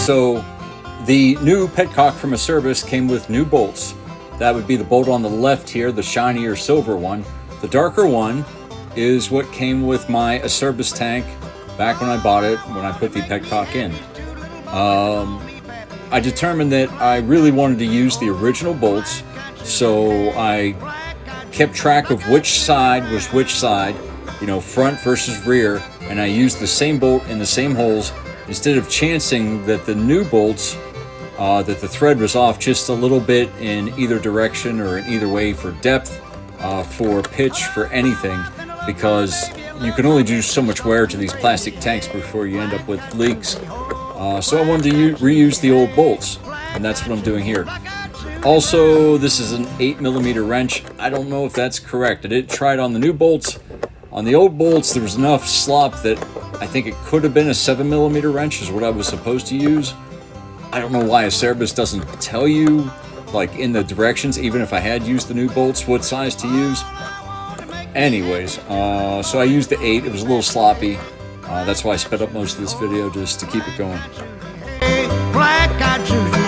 So the new petcock from Acerbis came with new bolts. That would be the bolt on the left here, the shinier silver one. The darker one is what came with my Acerbis tank back when I bought it, when I put the petcock in. I determined that I really wanted to use the original bolts, so I kept track of which side was which side, you know, front versus rear, and I used the same bolt in the same holes instead of chancing that the new bolts, that the thread was off just a little bit in either direction or in either way for depth, for pitch, for anything, because you can only do so much wear to these plastic tanks before you end up with leaks. So I wanted to reuse the old bolts, and that's what I'm doing here. Also, this is an 8mm wrench. I don't know if that's correct. I did try it on the new bolts. On the old bolts, there was enough slop that I think it could have been a 7mm wrench is what I was supposed to use. I don't know why Acerbis doesn't tell you, like in the directions, even if I had used the new bolts, what size to use. Anyways, so I used the 8. It was a little sloppy. That's why I sped up most of this video, just to keep it going. Black-eyed Juju.